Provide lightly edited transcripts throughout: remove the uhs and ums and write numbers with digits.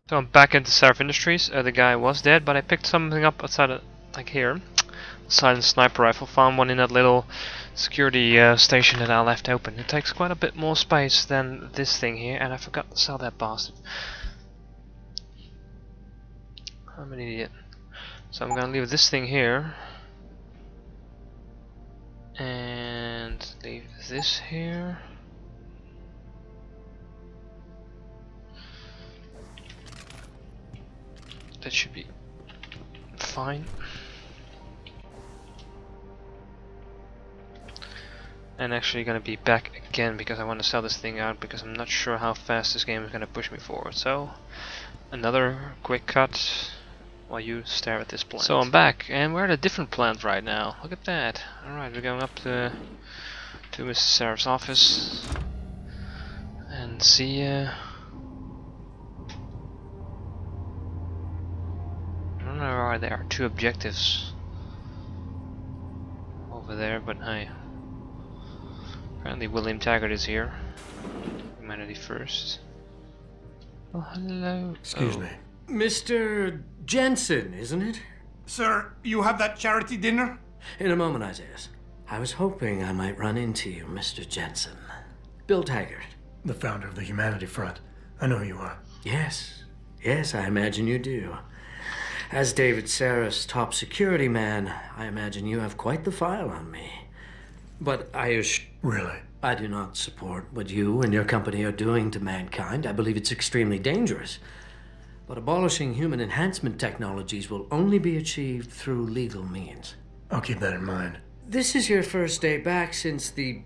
So I'm back into Seraph Industries. The guy was dead, but I picked something up outside of, like here. Silent sniper rifle. Found one in that little security station that I left open. It takes quite a bit more space than this thing here, and I forgot to sell that bastard. I'm an idiot. So I'm gonna leave this thing here. And leave this here. That should be fine. And actually gonna be back again because I want to sell this thing out because I'm not sure how fast this game is gonna push me forward. So another quick cut while you stare at this plant. So I'm back and we're at a different plant right now. Look at that. Alright, we're going up to Mr. Seraph's office and see I don't know why there are two objectives over there, but hey. Apparently William Taggart is here. Humanity first. Oh, hello. Excuse me. Mr. Jensen, isn't it? Sir, you have that charity dinner? In a moment, Isaiah. I was hoping I might run into you, Mr. Jensen. Bill Taggart. The founder of the Humanity Front. I know who you are. Yes. Yes, I imagine you do. As David Seraph's top security man, I imagine you have quite the file on me. But Really? I do not support what you and your company are doing to mankind. I believe it's extremely dangerous. But abolishing human enhancement technologies will only be achieved through legal means. I'll keep that in mind. This is your first day back since the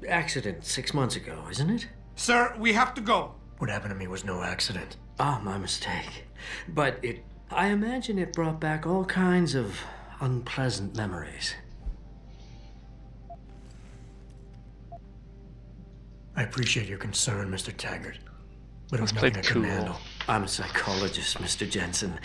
accident 6 months ago, isn't it? Sir, we have to go. What happened to me was no accident. Ah, my mistake. But I imagine it brought back all kinds of unpleasant memories. I appreciate your concern, Mr. Taggart. But it was Let's nothing play I couldn't cool. handle. I'm a psychologist, Mr. Jensen.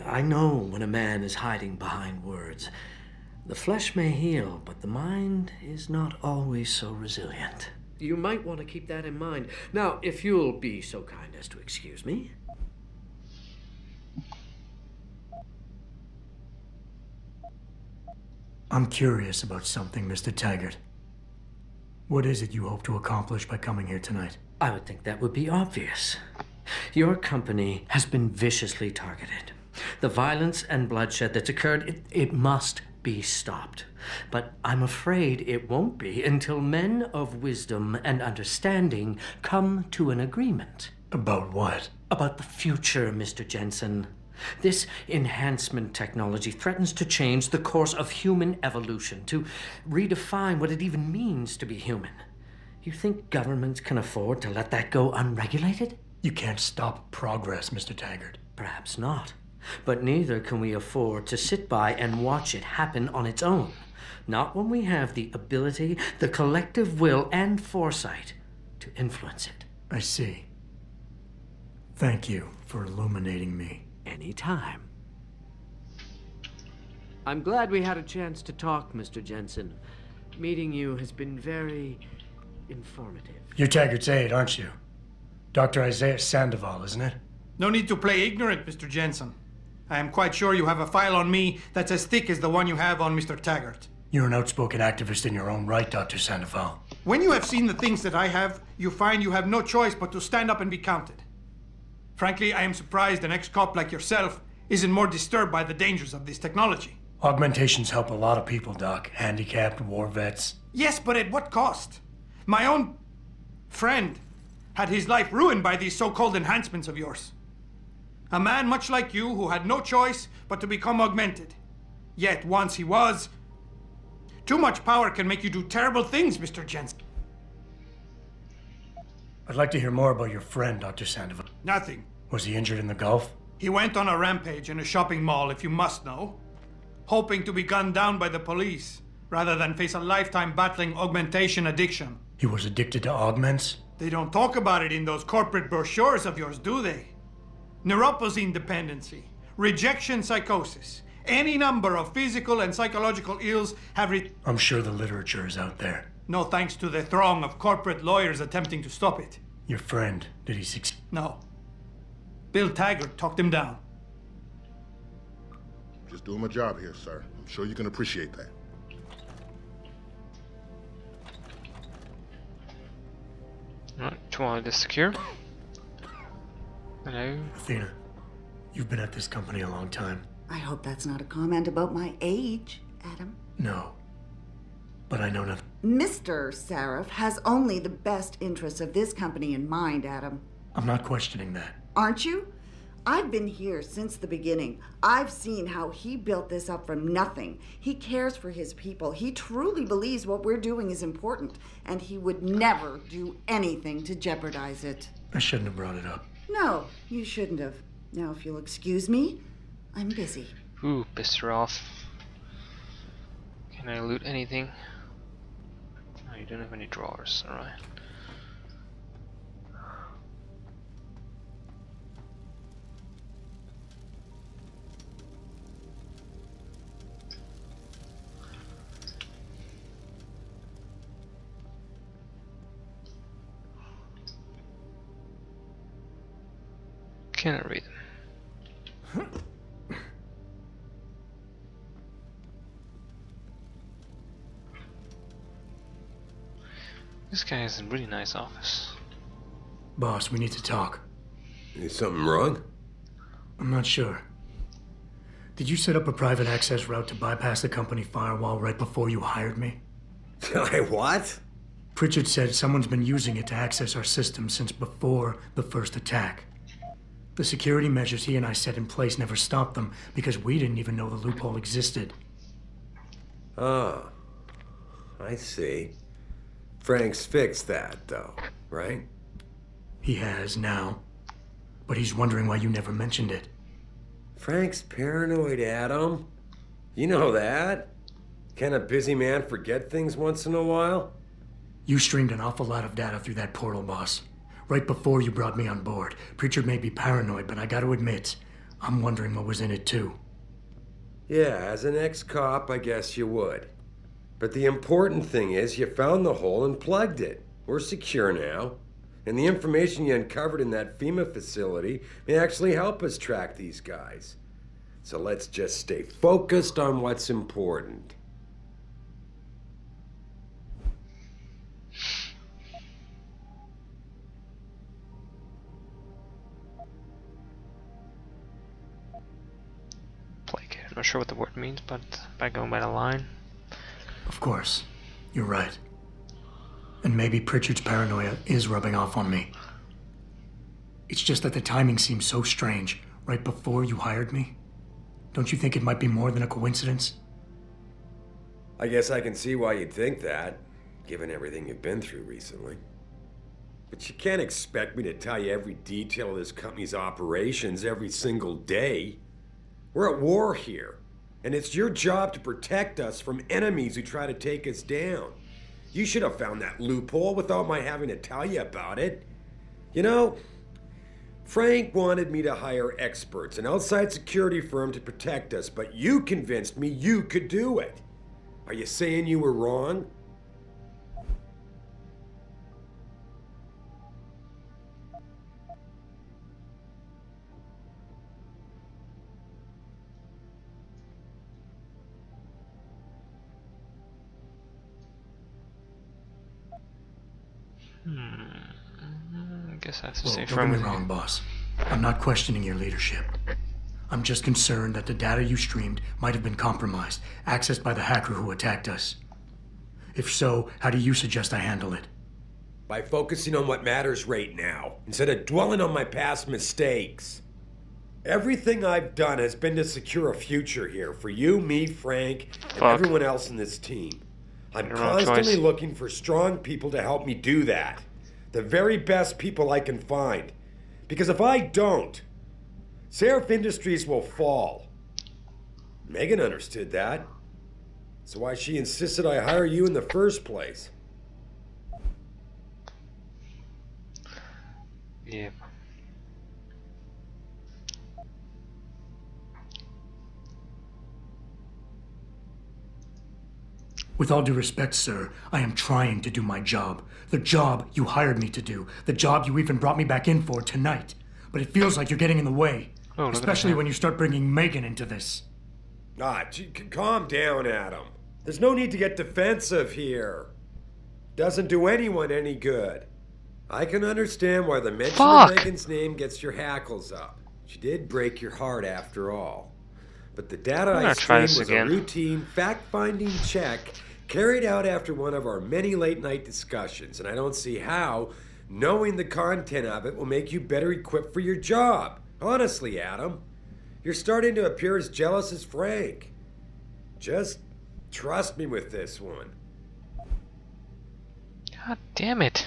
I know when a man is hiding behind words. The flesh may heal, but the mind is not always so resilient. You might want to keep that in mind. Now, if you'll be so kind as to excuse me. I'm curious about something, Mr. Taggart. What is it you hope to accomplish by coming here tonight? I would think that would be obvious. Your company has been viciously targeted. The violence and bloodshed that's occurred, it must be stopped. But I'm afraid it won't be until men of wisdom and understanding come to an agreement. About what? About the future, Mr. Jensen. This enhancement technology threatens to change the course of human evolution, to redefine what it even means to be human. You think governments can afford to let that go unregulated? You can't stop progress, Mr. Taggart. Perhaps not. But neither can we afford to sit by and watch it happen on its own. Not when we have the ability, the collective will, and foresight to influence it. I see. Thank you for illuminating me. Anytime. I'm glad we had a chance to talk, Mr. Jensen. Meeting you has been very informative. You're Taggart's aide, aren't you? Dr. Isaiah Sandoval, isn't it? No need to play ignorant, Mr. Jensen. I am quite sure you have a file on me that's as thick as the one you have on Mr. Taggart. You're an outspoken activist in your own right, Dr. Sandoval. When you have seen the things that I have, you find you have no choice but to stand up and be counted. Frankly, I am surprised an ex-cop like yourself isn't more disturbed by the dangers of this technology. Augmentations help a lot of people, Doc. Handicapped, war vets. Yes, but at what cost? My own friend had his life ruined by these so-called enhancements of yours. A man much like you who had no choice but to become augmented. Yet once he was, too much power can make you do terrible things, Mr. Jensen. I'd like to hear more about your friend, Dr. Sandoval. Nothing. Was he injured in the Gulf? He went on a rampage in a shopping mall, if you must know, hoping to be gunned down by the police, rather than face a lifetime battling augmentation addiction. He was addicted to augments? They don't talk about it in those corporate brochures of yours, do they? Neuroposine dependency, rejection psychosis, any number of physical and psychological ills have I'm sure the literature is out there. No thanks to the throng of corporate lawyers attempting to stop it. Your friend, did he succeed? No. Bill Taggart talked him down. Just doing my job here, sir. I'm sure you can appreciate that. Alright, toilet is secure. Hello. Athena, you've been at this company a long time. I hope that's not a comment about my age, Adam. No. But I know nothing. Mr. Sarif has only the best interests of this company in mind, Adam. I'm not questioning that. Aren't you? I've been here since the beginning. I've seen how he built this up from nothing. He cares for his people. He truly believes what we're doing is important, and he would never do anything to jeopardize it. I shouldn't have brought it up. No, you shouldn't have. Now, if you'll excuse me, I'm busy. Ooh, pissed her off. Can I loot anything? Oh, you don't have any drawers, alright. Can I read them? This guy has a really nice office. Boss, we need to talk. Is something wrong? I'm not sure. Did you set up a private access route to bypass the company firewall right before you hired me? What? Pritchard said someone's been using it to access our system since before the first attack. The security measures he and I set in place never stopped them because we didn't even know the loophole existed. Oh, I see. Frank's fixed that, though, right? He has now. But he's wondering why you never mentioned it. Frank's paranoid, Adam. You know that. Can a busy man forget things once in a while? You streamed an awful lot of data through that portal, boss. Right before you brought me on board. Pritchard may be paranoid, but I gotta admit, I'm wondering what was in it too. Yeah, as an ex-cop, I guess you would. But the important thing is you found the hole and plugged it. We're secure now. And the information you uncovered in that FEMA facility may actually help us track these guys. So let's just stay focused on what's important. I'm not sure what the word means, but by going by the line. Of course. You're right. And maybe Pritchard's paranoia is rubbing off on me. It's just that the timing seems so strange, right before you hired me. Don't you think it might be more than a coincidence? I guess I can see why you'd think that, given everything you've been through recently. But you can't expect me to tell you every detail of this company's operations every single day. We're at war here, and it's your job to protect us from enemies who try to take us down. You should have found that loophole without my having to tell you about it. You know, Frank wanted me to hire experts, an outside security firm to protect us, but you convinced me you could do it. Are you saying you were wrong? I guess I have to Well, stay don't firm get with me you. wrong, boss. I'm not questioning your leadership. I'm just concerned that the data you streamed might have been compromised, accessed by the hacker who attacked us. If so, how do you suggest I handle it? By focusing on what matters right now, instead of dwelling on my past mistakes. Everything I've done has been to secure a future here for you, me, Frank, and everyone else in this team. I'm constantly looking for strong people to help me do that. The very best people I can find. Because if I don't, Sarif Industries will fall. Megan understood that. That's why she insisted I hire you in the first place. Yep. With all due respect, sir, I am trying to do my job. The job you hired me to do. The job you even brought me back in for tonight. but it feels like you're getting in the way. Oh, look at especially that. when you start bringing Megan into this. Calm down, Adam. There's no need to get defensive here. Doesn't do anyone any good. I can understand why the mention of Megan's name gets your hackles up. She did break your heart after all. But the data I streamed was a routine fact-finding check carried out after one of our many late-night discussions, and I don't see how knowing the content of it will make you better equipped for your job. Honestly, Adam, you're starting to appear as jealous as Frank. Just trust me with this one. God damn it.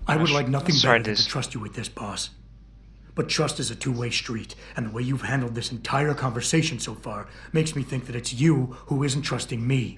I would like nothing Sorry, better than to trust you with this, boss. But trust is a two-way street, and the way you've handled this entire conversation so far makes me think that it's you who isn't trusting me.